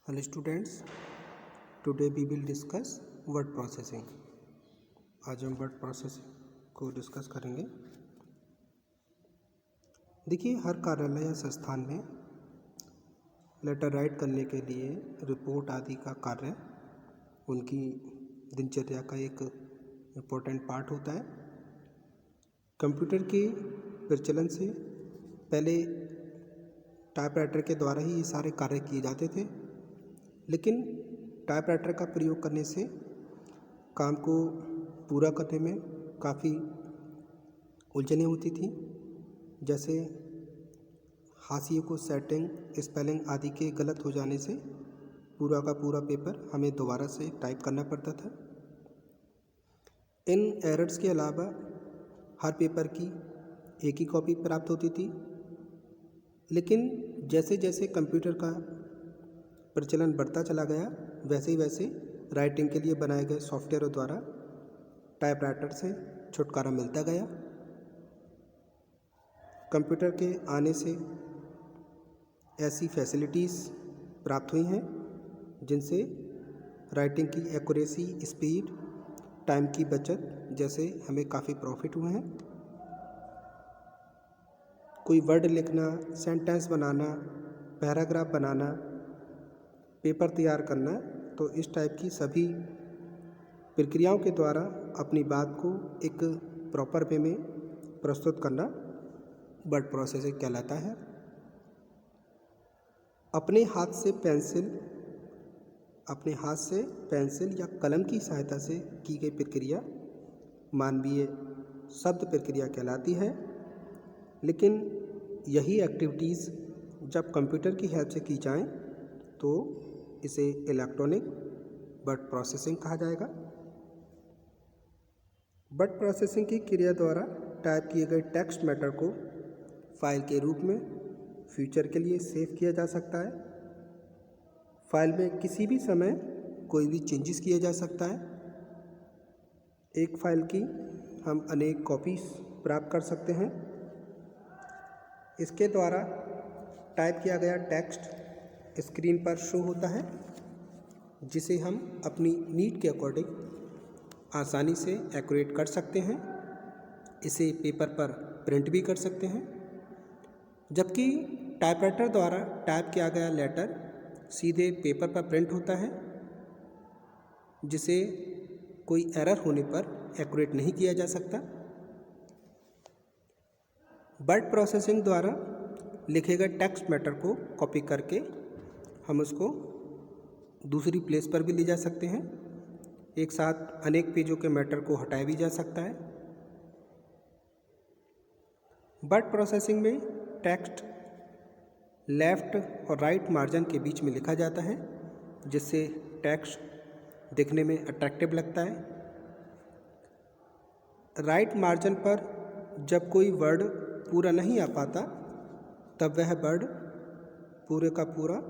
Hello students, today we will discuss word processing. आज हम word processing को discuss करेंगे। देखिए, हर कार्यालय या संस्थान में लेटर राइट करने के लिए रिपोर्ट आदि का कार्य उनकी दिनचर्या का एक इम्पोर्टेंट पार्ट होता है। कंप्यूटर के प्रचलन से पहले टाइपराइटर के द्वारा ही ये सारे कार्य किए जाते थे, लेकिन टाइपराइटर का प्रयोग करने से काम को पूरा करने में काफ़ी उलझनें होती थी। जैसे हाशिए को सेटिंग, स्पेलिंग आदि के गलत हो जाने से पूरा का पूरा पेपर हमें दोबारा से टाइप करना पड़ता था। इन एरर्स के अलावा हर पेपर की एक ही कॉपी प्राप्त होती थी, लेकिन जैसे जैसे कंप्यूटर का प्रचलन बढ़ता चला गया, वैसे राइटिंग के लिए बनाए गए सॉफ्टवेयरों द्वारा टाइपराइटर से छुटकारा मिलता गया। कंप्यूटर के आने से ऐसी फैसिलिटीज़ प्राप्त हुई हैं जिनसे राइटिंग की एक्यूरेसी, स्पीड, टाइम की बचत जैसे हमें काफ़ी प्रॉफिट हुए हैं। कोई वर्ड लिखना, सेंटेंस बनाना, पैराग्राफ बनाना, पेपर तैयार करना, तो इस टाइप की सभी प्रक्रियाओं के द्वारा अपनी बात को एक प्रॉपर वे में प्रस्तुत करना वर्ड प्रोसेसिंग कहलाता है। अपने हाथ से पेंसिल या कलम की सहायता से की गई प्रक्रिया मानवीय शब्द प्रक्रिया कहलाती है, लेकिन यही एक्टिविटीज़ जब कंप्यूटर की हेल्प से की जाएं तो इसे इलेक्ट्रॉनिक वर्ड प्रोसेसिंग कहा जाएगा। वर्ड प्रोसेसिंग की क्रिया द्वारा टाइप किए गए टेक्स्ट मैटर को फाइल के रूप में फ्यूचर के लिए सेव किया जा सकता है। फाइल में किसी भी समय कोई भी चेंजेस किया जा सकता है। एक फाइल की हम अनेक कॉपीज प्राप्त कर सकते हैं। इसके द्वारा टाइप किया गया टेक्स्ट स्क्रीन पर शो होता है, जिसे हम अपनी नीड के अकॉर्डिंग आसानी से एक्यूरेट कर सकते हैं। इसे पेपर पर प्रिंट भी कर सकते हैं, जबकि टाइपराइटर द्वारा टाइप किया गया लेटर सीधे पेपर पर प्रिंट होता है, जिसे कोई एरर होने पर एक्यूरेट नहीं किया जा सकता। वर्ड प्रोसेसिंग द्वारा लिखे गए टेक्स्ट मैटर को कॉपी करके हम उसको दूसरी प्लेस पर भी ले जा सकते हैं। एक साथ अनेक पेजों के मैटर को हटाया भी जा सकता है। वर्ड प्रोसेसिंग में टेक्स्ट लेफ्ट और राइट मार्जिन के बीच में लिखा जाता है, जिससे टेक्स्ट दिखने में अट्रैक्टिव लगता है। राइट मार्जिन पर जब कोई वर्ड पूरा नहीं आ पाता, तब वह वर्ड पूरे का पूरा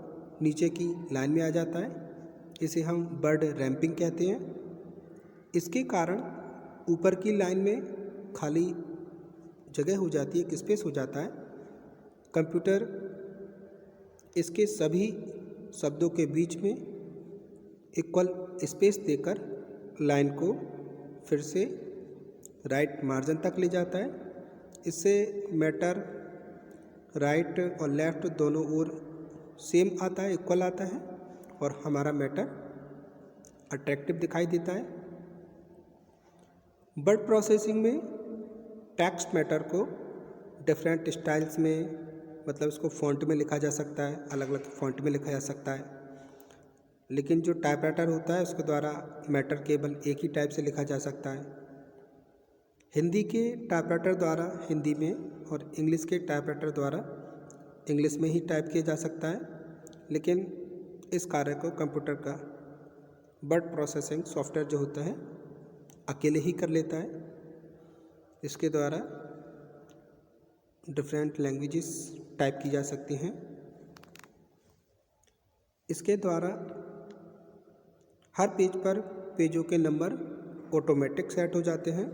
नीचे की लाइन में आ जाता है। इसे हम वर्ड रैंपिंग कहते हैं। इसके कारण ऊपर की लाइन में खाली जगह हो जाती है, एक स्पेस हो जाता है। कंप्यूटर इसके सभी शब्दों के बीच में इक्वल स्पेस देकर लाइन को फिर से राइट मार्जिन तक ले जाता है। इससे मैटर राइट और लेफ़्ट दोनों ओर सेम आता है, इक्वल आता है, और हमारा मैटर अट्रैक्टिव दिखाई देता है। वर्ड प्रोसेसिंग में टेक्स्ट मैटर को डिफरेंट स्टाइल्स में, मतलब इसको फ़ॉन्ट में लिखा जा सकता है, अलग अलग फ़ॉन्ट में लिखा जा सकता है। लेकिन जो टाइपराइटर होता है उसके द्वारा मैटर केवल एक ही टाइप से लिखा जा सकता है। हिंदी के टाइपराइटर द्वारा हिंदी में और इंग्लिश के टाइपराइटर द्वारा इंग्लिश में ही टाइप किया जा सकता है, लेकिन इस कार्य को कंप्यूटर का वर्ड प्रोसेसिंग सॉफ्टवेयर जो होता है अकेले ही कर लेता है। इसके द्वारा डिफरेंट लैंग्वेजेस टाइप की जा सकती हैं। इसके द्वारा हर पेज पर पेजों के नंबर ऑटोमेटिक सेट हो जाते हैं।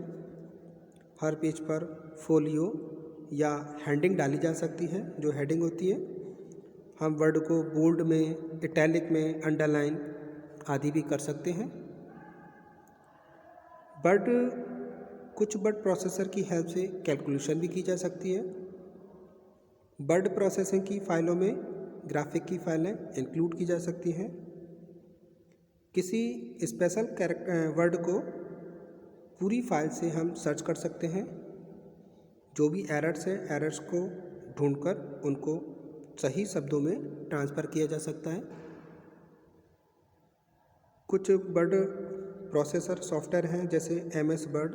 हर पेज पर फोलियो या हेडिंग डाली जा सकती है, जो हेडिंग होती है, हम वर्ड को बोल्ड में, इटैलिक में, अंडरलाइन आदि भी कर सकते हैं। कुछ वर्ड प्रोसेसर की हेल्प से कैलकुलेशन भी की जा सकती है। वर्ड प्रोसेसिंग की फाइलों में ग्राफिक की फाइलें इंक्लूड की जा सकती हैं। किसी स्पेशल वर्ड को पूरी फाइल से हम सर्च कर सकते हैं। जो भी एरर्स हैं, एरर्स को ढूंढकर उनको सही शब्दों में ट्रांसफ़र किया जा सकता है। कुछ वर्ड प्रोसेसर सॉफ्टवेयर हैं जैसे MS word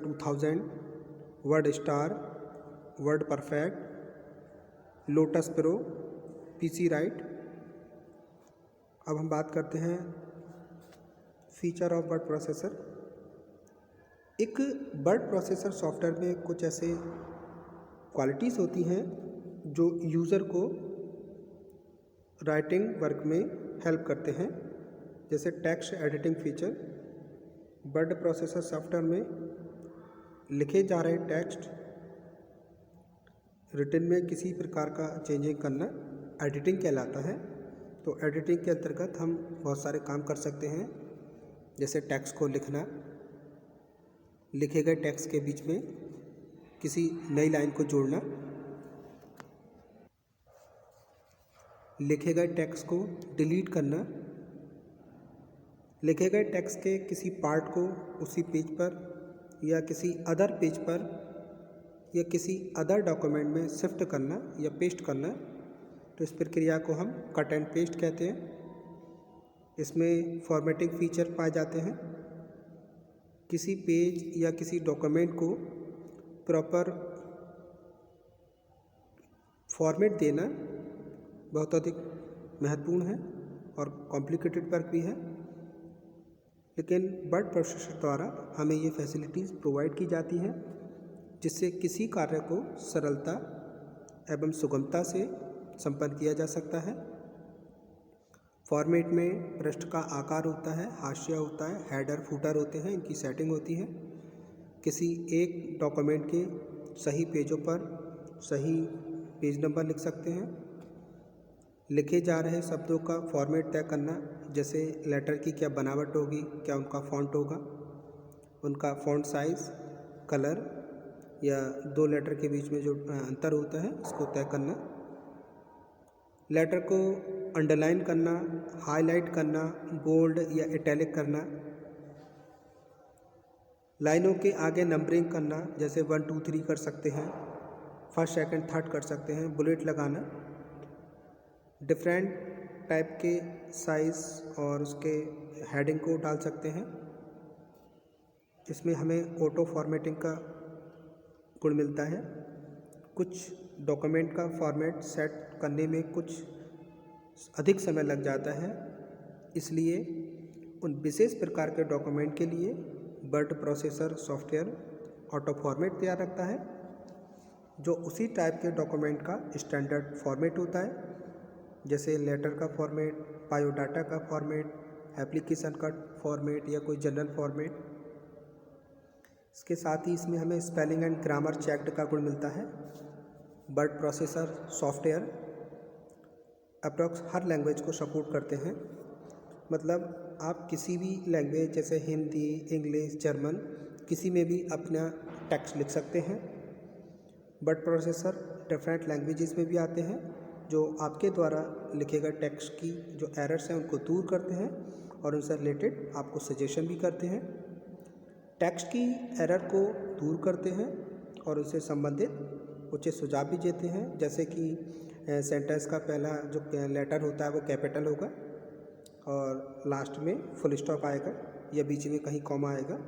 2000, word star, word perfect, lotus pro, PC right. अब हम बात करते हैं फीचर ऑफ वर्ड प्रोसेसर। एक वर्ड प्रोसेसर सॉफ्टवेयर में कुछ ऐसे क्वालिटीज़ होती हैं जो यूज़र को राइटिंग वर्क में हेल्प करते हैं, जैसे text editing feature. Word processor software में लिखे जा रहे टेक्स्ट रिटन में किसी प्रकार का चेंजिंग करना एडिटिंग कहलाता है। तो एडिटिंग के अंतर्गत हम बहुत सारे काम कर सकते हैं, जैसे टेक्स्ट को लिखना, लिखे गए टेक्स्ट के बीच में किसी नई लाइन को जोड़ना, लिखे गए टेक्स्ट को डिलीट करना, लिखे गए टेक्स्ट के किसी पार्ट को उसी पेज पर या किसी अदर पेज पर या किसी अदर डॉक्यूमेंट में शिफ्ट करना या पेस्ट करना। तो इस प्रक्रिया को हम कट एंड पेस्ट कहते हैं। इसमें फॉर्मेटिंग फीचर पाए जाते हैं। किसी पेज या किसी डॉक्यूमेंट को प्रॉपर फॉर्मेट देना बहुत अधिक महत्वपूर्ण है और कॉम्प्लिकेटेड वर्क भी है, लेकिन वर्ड प्रोसेसर द्वारा हमें ये फैसिलिटीज़ प्रोवाइड की जाती हैं, जिससे किसी कार्य को सरलता एवं सुगमता से संपन्न किया जा सकता है। फॉर्मेट में पृष्ठ का आकार होता है, हाशिया होता है, हेडर फुटर होते हैं, इनकी सेटिंग होती है। किसी एक डॉक्यूमेंट के सही पेजों पर सही पेज नंबर लिख सकते हैं। लिखे जा रहे शब्दों का फॉर्मेट तय करना, जैसे लेटर की क्या बनावट होगी, क्या उनका फ़ॉन्ट होगा, उनका फ़ॉन्ट साइज़, कलर या दो लेटर के बीच में जो अंतर होता है उसको तय करना। लेटर को अंडरलाइन करना, हाईलाइट करना, बोल्ड या इटैलिक करना। लाइनों के आगे नंबरिंग करना, जैसे 1 2 3 कर सकते हैं, फर्स्ट सेकंड थर्ड कर सकते हैं, बुलेट लगाना। डिफरेंट टाइप के साइज़ और उसके हेडिंग को डाल सकते हैं। इसमें हमें ऑटो फॉर्मेटिंग का गुण मिलता है। कुछ डॉक्यूमेंट का फॉर्मेट सेट करने में कुछ अधिक समय लग जाता है, इसलिए उन विशेष प्रकार के डॉक्यूमेंट के लिए word processor software auto format तैयार रखता है, जो उसी टाइप के डॉक्यूमेंट का स्टैंडर्ड फॉर्मेट होता है, जैसे लेटर का फॉर्मेट, बायोडाटा का फॉर्मेट, एप्लीकेशन का फॉर्मेट या कोई जनरल फॉर्मेट। इसके साथ ही इसमें हमें स्पेलिंग एंड ग्रामर चेक्ड का गुण मिलता है। वर्ड प्रोसेसर सॉफ्टवेयर अप्रॉक्स हर लैंग्वेज को सपोर्ट करते हैं, मतलब आप किसी भी लैंग्वेज जैसे हिंदी, इंग्लिश, जर्मन, किसी में भी अपना टेक्स्ट लिख सकते हैं। वर्ड प्रोसेसर डिफरेंट लैंग्वेजेस में भी आते हैं, जो आपके द्वारा लिखे गए टेक्स्ट की जो एरर्स हैं उनको दूर करते हैं और उनसे रिलेटेड आपको सजेशन भी करते हैं। टेक्स्ट की एरर को दूर करते हैं और उससे संबंधित उचित सुझाव भी देते हैं, जैसे कि सेंटेंस का पहला जो लेटर होता है वो कैपिटल होगा और लास्ट में फुल स्टॉप आएगा या बीच में कहीं कॉमा आएगा।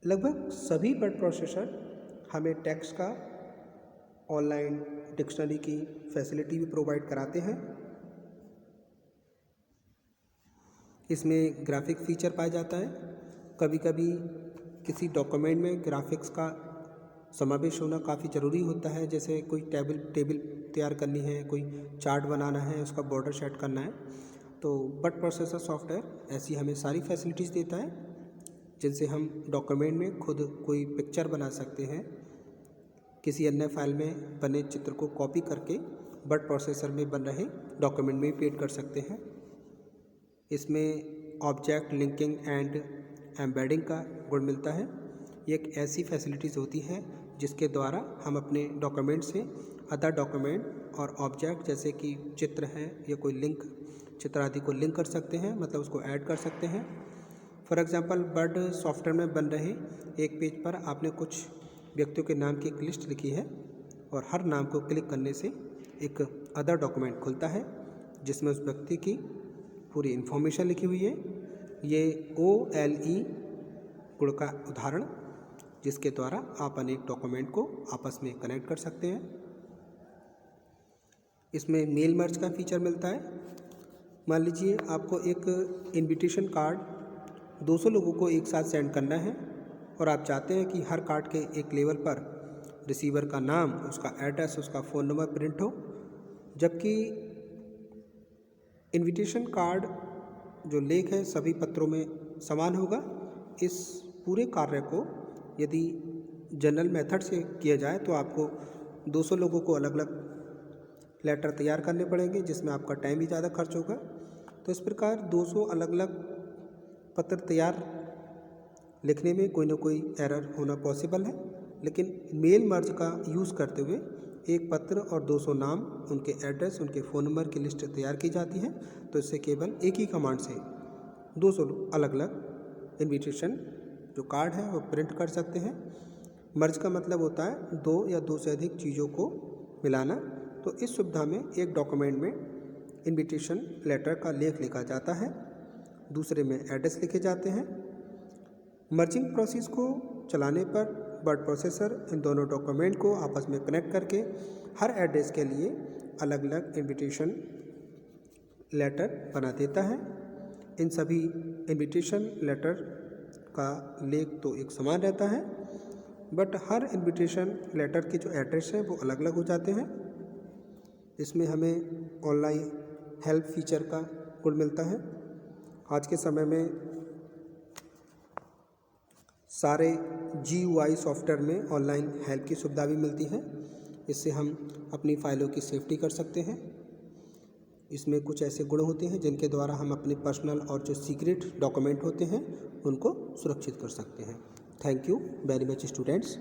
लगभग सभी वर्ड प्रोसेसर हमें टेक्स्ट का ऑनलाइन डिक्शनरी की फैसिलिटी भी प्रोवाइड कराते हैं। इसमें ग्राफिक फीचर पाया जाता है। कभी कभी किसी डॉक्यूमेंट में ग्राफिक्स का समावेश होना काफ़ी ज़रूरी होता है, जैसे कोई टेबल तैयार करनी है, कोई चार्ट बनाना है, उसका बॉर्डर सेट करना है। तो वर्ड प्रोसेसर सॉफ्टवेयर ऐसी हमें सारी फैसिलिटीज़ देता है, जिनसे हम डॉक्यूमेंट में खुद कोई पिक्चर बना सकते हैं, किसी अन्य फाइल में बने चित्र को कॉपी करके वर्ड प्रोसेसर में बन रहे डॉक्यूमेंट में पेस्ट कर सकते हैं। इसमें ऑब्जेक्ट लिंकिंग एंड एम्बेडिंग का गुण मिलता है। ये एक ऐसी फैसिलिटीज़ होती है जिसके द्वारा हम अपने डॉक्यूमेंट से अदर डॉक्यूमेंट और ऑब्जेक्ट जैसे कि चित्र है या कोई लिंक चित्र आदि को लिंक कर सकते हैं, मतलब उसको ऐड कर सकते हैं। फॉर एग्जांपल वर्ड सॉफ्टवेयर में बन रहे एक पेज पर आपने कुछ व्यक्तियों के नाम की एक लिस्ट लिखी है और हर नाम को क्लिक करने से एक अदर डॉक्यूमेंट खुलता है जिसमें उस व्यक्ति की पूरी इन्फॉर्मेशन लिखी हुई है। ये OLE गुण का उदाहरण जिसके द्वारा आप अनेक डॉक्यूमेंट को आपस में कनेक्ट कर सकते हैं। इसमें मेल मर्ज का फीचर मिलता है। मान लीजिए आपको एक इनविटेशन कार्ड 200 लोगों को एक साथ सेंड करना है और आप चाहते हैं कि हर कार्ड के एक लेवल पर रिसीवर का नाम, उसका एड्रेस, उसका फ़ोन नंबर प्रिंट हो, जबकि इनविटेशन कार्ड जो लेख है सभी पत्रों में समान होगा। इस पूरे कार्य को यदि जनरल मेथड से किया जाए तो आपको 200 लोगों को अलग अलग लेटर तैयार करने पड़ेंगे जिसमें आपका टाइम भी ज़्यादा खर्च होगा। तो इस प्रकार 200 अलग अलग पत्र तैयार लिखने में कोई ना कोई एरर होना पॉसिबल है, लेकिन मेल मर्ज का यूज़ करते हुए एक पत्र और 200 नाम, उनके एड्रेस, उनके फ़ोन नंबर की लिस्ट तैयार की जाती है। तो इससे केवल एक ही कमांड से 200 अलग अलग इनविटेशन जो कार्ड है वो प्रिंट कर सकते हैं। मर्ज का मतलब होता है 2 या 2 से अधिक चीज़ों को मिलाना। तो इस सुविधा में एक डॉक्यूमेंट में इनविटेशन लेटर का लेख लिखा जाता है, दूसरे में एड्रेस लिखे जाते हैं। मर्जिंग प्रोसेस को चलाने पर वर्ड प्रोसेसर इन दोनों डॉक्यूमेंट को आपस में कनेक्ट करके हर एड्रेस के लिए अलग अलग इनविटेशन लेटर बना देता है। इन सभी इनविटेशन लेटर का लेख तो एक समान रहता है, बट हर इनविटेशन लेटर के जो एड्रेस हैं वो अलग अलग हो जाते हैं। इसमें हमें ऑनलाइन हेल्प फीचर का गुण मिलता है। आज के समय में सारे GUI सॉफ्टवेयर में ऑनलाइन हेल्प की सुविधा भी मिलती है। इससे हम अपनी फ़ाइलों की सेफ्टी कर सकते हैं। इसमें कुछ ऐसे गुण होते हैं जिनके द्वारा हम अपने पर्सनल और जो सीक्रेट डॉक्यूमेंट होते हैं उनको सुरक्षित कर सकते हैं। Thank you very much students.